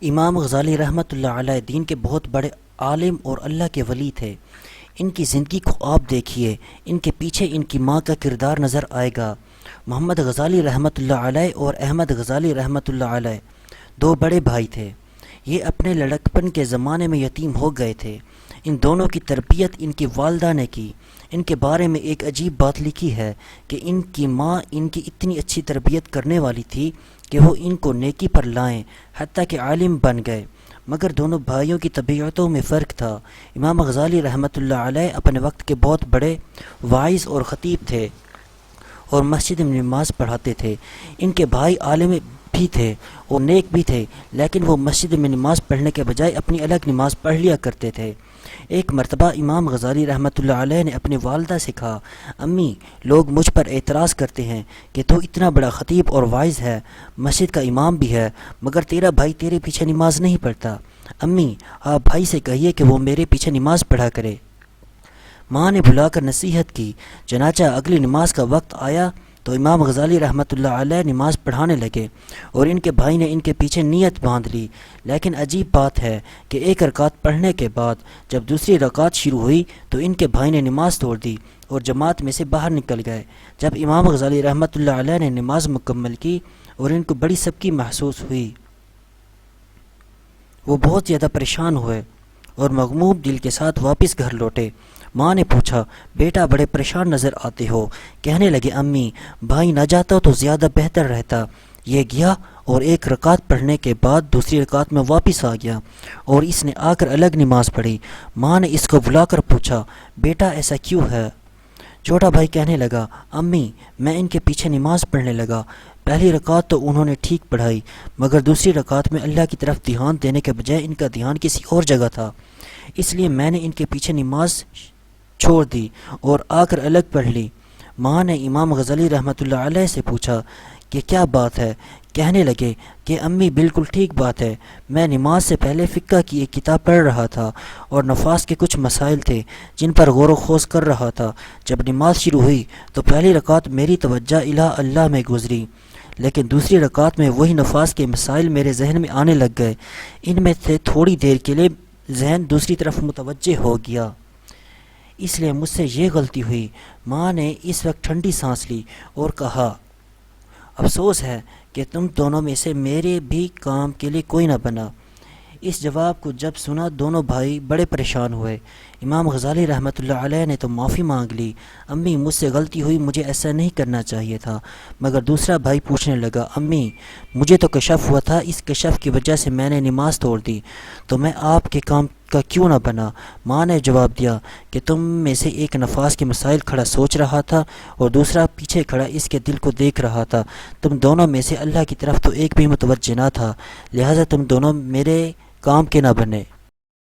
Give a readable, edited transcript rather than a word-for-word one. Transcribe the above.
امام غزالی رحمۃ اللہ علیہ دین کے بہت بڑے عالم اور اللہ کے ولی تھے۔ ان کی زندگی کو آپ دیکھیے، ان کے پیچھے ان کی ماں کا کردار نظر آئے گا۔ محمد غزالی رحمۃ اللہ علیہ اور احمد غزالی رحمۃ اللہ علیہ دو بڑے بھائی تھے۔ یہ اپنے لڑکپن کے زمانے میں یتیم ہو گئے تھے۔ ان دونوں کی تربیت ان کی والدہ نے کی۔ ان کے بارے میں ایک عجیب بات لکھی ہے کہ ان کی ماں ان کی اتنی اچھی تربیت کرنے والی تھی کہ وہ ان کو نیکی پر لائیں، حتیٰ کہ عالم بن گئے۔ مگر دونوں بھائیوں کی طبیعتوں میں فرق تھا۔ امام غزالی رحمۃ اللہ علیہ اپنے وقت کے بہت بڑے واعظ اور خطیب تھے اور مسجد میں نماز پڑھاتے تھے۔ ان کے بھائی عالم بھی تھے اور نیک بھی تھے، لیکن وہ مسجد میں نماز پڑھنے کے بجائے اپنی الگ نماز پڑھ لیا کرتے تھے۔ ایک مرتبہ امام غزالی رحمۃ اللہ علیہ نے اپنی والدہ سے کہا، امی، لوگ مجھ پر اعتراض کرتے ہیں کہ تو اتنا بڑا خطیب اور واعظ ہے، مسجد کا امام بھی ہے، مگر تیرا بھائی تیرے پیچھے نماز نہیں پڑھتا۔ امی، آپ بھائی سے کہیے کہ وہ میرے پیچھے نماز پڑھا کرے۔ ماں نے بلا کر نصیحت کی۔ چنانچہ اگلی نماز کا وقت آیا تو امام غزالی رحمۃ اللہ علیہ نماز پڑھانے لگے اور ان کے بھائی نے ان کے پیچھے نیت باندھ لی۔ لیکن عجیب بات ہے کہ ایک رکعت پڑھنے کے بعد جب دوسری رکعت شروع ہوئی تو ان کے بھائی نے نماز توڑ دی اور جماعت میں سے باہر نکل گئے۔ جب امام غزالی رحمۃ اللہ علیہ نے نماز مکمل کی اور ان کو بڑی سبکی محسوس ہوئی، وہ بہت زیادہ پریشان ہوئے اور مغموم دل کے ساتھ واپس گھر لوٹے۔ ماں نے پوچھا، بیٹا بڑے پریشان نظر آتے ہو؟ کہنے لگے، امی، بھائی نہ جاتا تو زیادہ بہتر رہتا۔ یہ گیا اور ایک رکعت پڑھنے کے بعد دوسری رکعت میں واپس آ گیا اور اس نے آ کر الگ نماز پڑھی۔ ماں نے اس کو بلا کر پوچھا، بیٹا ایسا کیوں ہے؟ چھوٹا بھائی کہنے لگا، امی، میں ان کے پیچھے نماز پڑھنے لگا۔ پہلی رکعت تو انہوں نے ٹھیک پڑھائی، مگر دوسری رکعت میں اللہ کی طرف دھیان دینے کے بجائے ان کا دھیان کسی اور جگہ تھا، اس لیے میں نے ان کے پیچھے نماز چھوڑ دی اور آ کر الگ پڑھ لی۔ ماں نے امام غزالی رحمۃ اللہ علیہ سے پوچھا کہ کیا بات ہے؟ کہنے لگے کہ امی، بالکل ٹھیک بات ہے، میں نماز سے پہلے فقہ کی ایک کتاب پڑھ رہا تھا اور نفاس کے کچھ مسائل تھے جن پر غور و خوض کر رہا تھا۔ جب نماز شروع ہوئی تو پہلی رکعت میری توجہ الہ اللہ میں گزری، لیکن دوسری رکعت میں وہی نفاس کے مسائل میرے ذہن میں آنے لگ گئے۔ ان میں سے تھوڑی دیر کے لیے ذہن دوسری طرف متوجہ ہو گیا، اس لیے مجھ سے یہ غلطی ہوئی۔ ماں نے اس وقت ٹھنڈی سانس لی اور کہا، افسوس ہے کہ تم دونوں میں سے میرے بھی کام کے لیے کوئی نہ بنا۔ اس جواب کو جب سنا دونوں بھائی بڑے پریشان ہوئے۔ امام غزالی رحمۃ اللہ علیہ نے تو معافی مانگ لی، امی، مجھ سے غلطی ہوئی، مجھے ایسا نہیں کرنا چاہیے تھا۔ مگر دوسرا بھائی پوچھنے لگا، امی، مجھے تو کشف ہوا تھا، اس کشف کی وجہ سے میں نے نماز توڑ دی، تو میں آپ کے کام کا کیوں نہ بنا؟ ماں نے جواب دیا کہ تم میں سے ایک نفاس کے مسائل کھڑا سوچ رہا تھا اور دوسرا پیچھے کھڑا اس کے دل کو دیکھ رہا تھا۔ تم دونوں میں سے اللہ کی طرف تو ایک بھی متوجہ نہ تھا، لہٰذا تم دونوں میرے کام کے نہ بنے۔